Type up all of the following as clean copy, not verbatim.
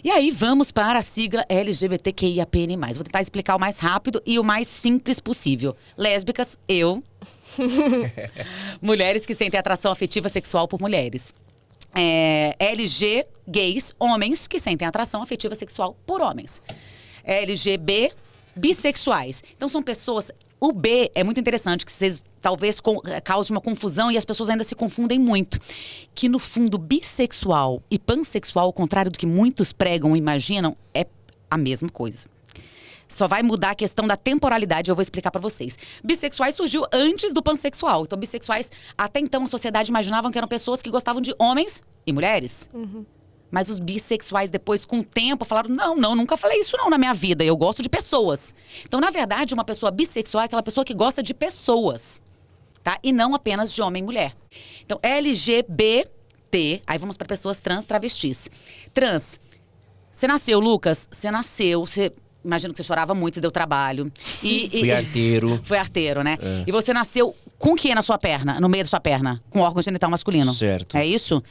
E aí vamos para a sigla LGBTQIAPN+. Vou tentar explicar o mais rápido e o mais simples possível. Lésbicas, eu. Mulheres que sentem atração afetiva sexual por mulheres. LG, gays, homens que sentem atração afetiva sexual por homens. LGB, bissexuais. Então são pessoas... O B é muito interessante, que vocês talvez cause uma confusão e as pessoas ainda se confundem muito. Que no fundo, bissexual e pansexual, ao contrário do que muitos pregam e imaginam, é a mesma coisa. Só vai mudar a questão da temporalidade, eu vou explicar pra vocês. Bissexuais surgiu antes do pansexual. Então, bissexuais, até então, a sociedade imaginavam que eram pessoas que gostavam de homens e mulheres. Uhum. Mas os bissexuais, depois, com o tempo, falaram, não, nunca falei isso não na minha vida, eu gosto de pessoas. Então, na verdade, uma pessoa bissexual é aquela pessoa que gosta de pessoas, tá? E não apenas de homem e mulher. Então, LGBT, aí vamos para pessoas trans, travestis. Trans, você nasceu, Lucas? Você nasceu, imagino que você chorava muito, você deu trabalho. Fui arteiro. Foi arteiro, né? É. E você nasceu com o que na sua perna, no meio da sua perna? Com órgão genital masculino. Certo. É isso?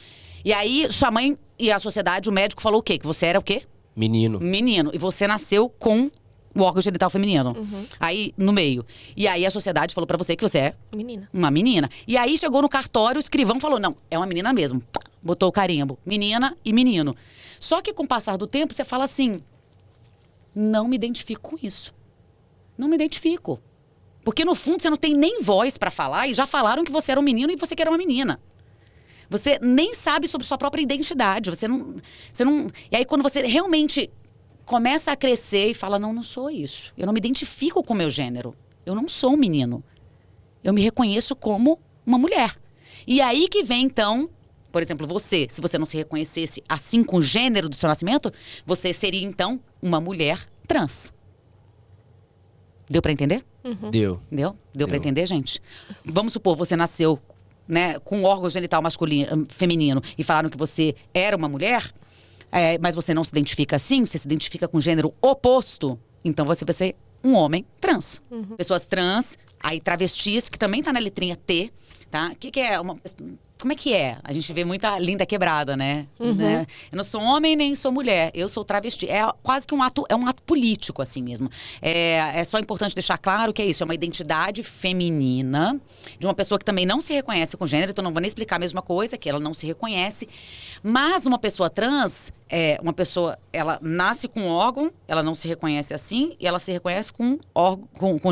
E aí, sua mãe e a sociedade, o médico falou o quê? Que você era o quê? Menino. Menino. E você nasceu com o órgão genital feminino. Uhum. Aí, no meio. E aí, a sociedade falou pra você que você é... Menina. Uma menina. E aí, chegou no cartório, o escrivão falou, não, é uma menina mesmo. Botou o carimbo. Menina e menino. Só que com o passar do tempo, você fala assim, não me identifico com isso. Não me identifico. Porque, no fundo, você não tem nem voz pra falar e já falaram que você era um menino e você que era uma menina. Você nem sabe sobre sua própria identidade. Você não... E aí, quando você realmente começa a crescer e fala, não sou isso. Eu não me identifico com o meu gênero. Eu não sou um menino. Eu me reconheço como uma mulher. E aí que vem, então, por exemplo, você. Se você não se reconhecesse assim com o gênero do seu nascimento, você seria, então, uma mulher trans. Deu pra entender? Uhum. Deu pra entender, gente? Vamos supor, você nasceu... né, com órgão genital masculino, feminino, e falaram que você era uma mulher, mas você não se identifica assim, você se identifica com gênero oposto, então você vai ser um homem trans. Uhum. Pessoas trans, aí travestis, que também tá na letrinha T, tá? Que é uma... Como é que é? A gente vê muita linda quebrada, né? Uhum. né? Eu não sou homem nem sou mulher, eu sou travesti. É quase que um ato político, assim mesmo. É só importante deixar claro que é isso, é uma identidade feminina de uma pessoa que também não se reconhece com gênero, então não vou nem explicar a mesma coisa, que ela não se reconhece. Mas uma pessoa trans, uma pessoa, ela nasce com órgão, ela não se reconhece assim, e ela se reconhece com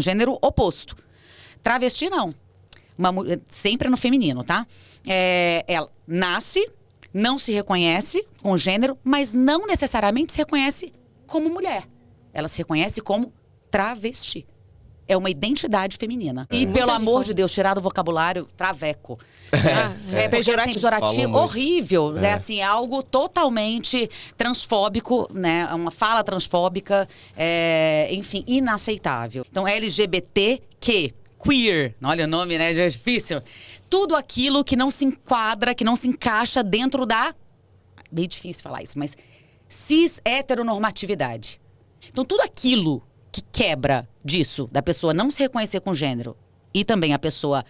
gênero oposto. Travesti, não. Sempre no feminino, tá? Ela nasce, não se reconhece com o gênero, mas não necessariamente se reconhece como mulher. Ela se reconhece como travesti. É uma identidade feminina. E, pelo amor de Deus, tirar do vocabulário traveco. Pejorativo horrível, né? Assim, é algo totalmente transfóbico, né? Uma fala transfóbica, enfim, inaceitável. Então, LGBTQ. Queer, olha o nome, né? Já é difícil. Tudo aquilo que não se enquadra, que não se encaixa dentro da... Bem difícil falar isso, mas... cis-heteronormatividade. Então, tudo aquilo que quebra disso, da pessoa não se reconhecer com gênero, e também a pessoa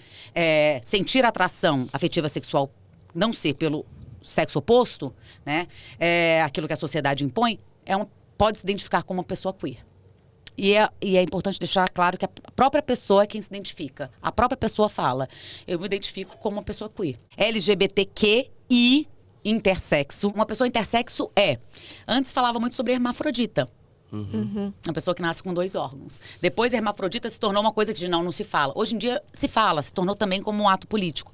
sentir atração afetiva sexual, não ser pelo sexo oposto, né? Aquilo que a sociedade impõe, pode se identificar como uma pessoa queer. E é importante deixar claro que a própria pessoa é quem se identifica. A própria pessoa fala, eu me identifico como uma pessoa queer. LGBTQI intersexo. Uma pessoa intersexo antes falava muito sobre hermafrodita. Uhum. Uma pessoa que nasce com 2 órgãos. Depois, hermafrodita se tornou uma coisa que não se fala. Hoje em dia se fala, se tornou também como um ato político.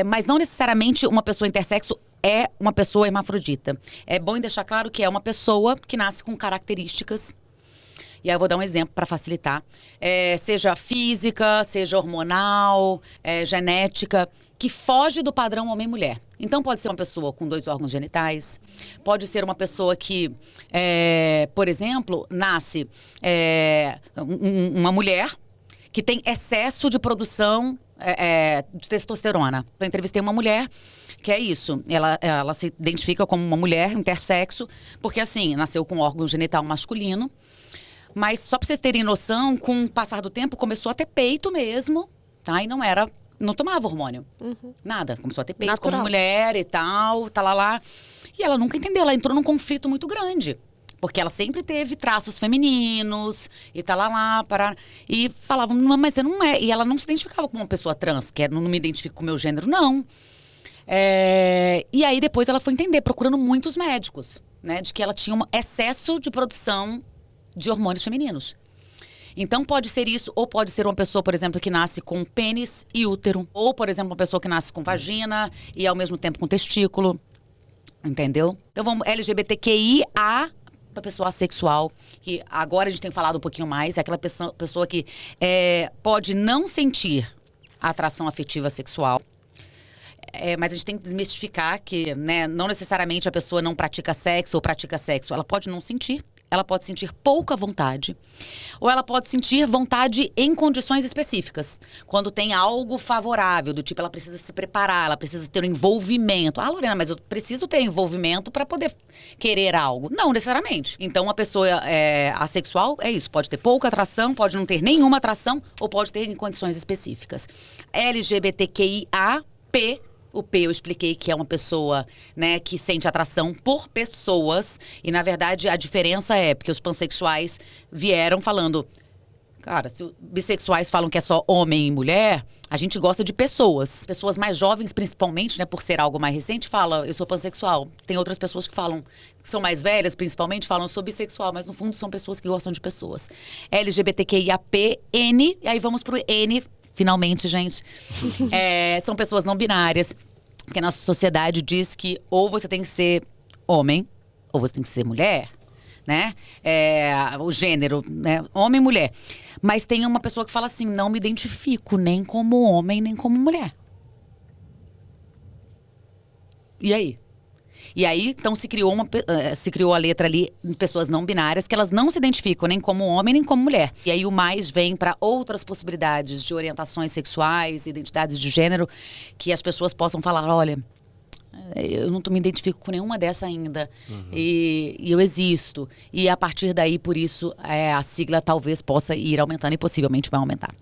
Mas não necessariamente uma pessoa intersexo é uma pessoa hermafrodita. É bom deixar claro que é uma pessoa que nasce com características. E aí eu vou dar um exemplo para facilitar. Seja física, seja hormonal, genética, que foge do padrão homem-mulher. Então pode ser uma pessoa com 2 órgãos genitais, pode ser uma pessoa que, por exemplo, nasce uma mulher que tem excesso de produção de testosterona. Eu entrevistei uma mulher que é isso, ela se identifica como uma mulher intersexo, porque assim, nasceu com órgão genital masculino. Mas só para vocês terem noção, com o passar do tempo, começou a ter peito mesmo, tá? E não era não tomava hormônio. Nada. Começou a ter peito Natural. como mulher e tal, tá lá. E ela nunca entendeu, ela entrou num conflito muito grande. Porque ela sempre teve traços femininos e tá lá, parar. E falavam, mas você não é. E ela não se identificava como uma pessoa trans, que não me identifico com o meu gênero, não. E aí depois ela foi entender, procurando muitos médicos, né? De que ela tinha um excesso de produção de hormônios femininos. Então pode ser isso, ou pode ser uma pessoa, por exemplo, que nasce com pênis e útero. Ou, por exemplo, uma pessoa que nasce com vagina e ao mesmo tempo com testículo. Entendeu? Então vamos, LGBTQIA, para pessoa assexual, que agora a gente tem falado um pouquinho mais, é aquela pessoa que pode não sentir atração afetiva sexual. Mas a gente tem que desmistificar que, né, não necessariamente a pessoa não pratica sexo ou pratica sexo. Ela pode não sentir, ela pode sentir pouca vontade. Ou ela pode sentir vontade em condições específicas. Quando tem algo favorável, do tipo, ela precisa se preparar, ela precisa ter um envolvimento. Ah, Lorena, mas eu preciso ter envolvimento para poder querer algo. Não necessariamente. Então, uma pessoa assexual é isso. Pode ter pouca atração, pode não ter nenhuma atração, ou pode ter em condições específicas. LGBTQIAP. O P eu expliquei que é uma pessoa, né, que sente atração por pessoas. E, na verdade, a diferença é porque os pansexuais vieram falando... Cara, se os bissexuais falam que é só homem e mulher, a gente gosta de pessoas. Pessoas mais jovens, principalmente, né, por ser algo mais recente, falam, eu sou pansexual. Tem outras pessoas que falam, que são mais velhas, principalmente, falam, eu sou bissexual. Mas, no fundo, são pessoas que gostam de pessoas. LGBTQIAPN, e aí vamos pro N... Finalmente, gente. São pessoas não binárias. Porque a nossa sociedade diz que ou você tem que ser homem, ou você tem que ser mulher, né? O gênero, né? Homem e mulher. Mas tem uma pessoa que fala assim, não me identifico nem como homem, nem como mulher. E aí? E aí, então, se criou a letra ali em pessoas não binárias que elas não se identificam nem como homem, nem como mulher. E aí o mais vem para outras possibilidades de orientações sexuais, identidades de gênero, que as pessoas possam falar, olha, eu não me identifico com nenhuma dessa ainda. E eu existo. E a partir daí, por isso, a sigla talvez possa ir aumentando e possivelmente vai aumentar.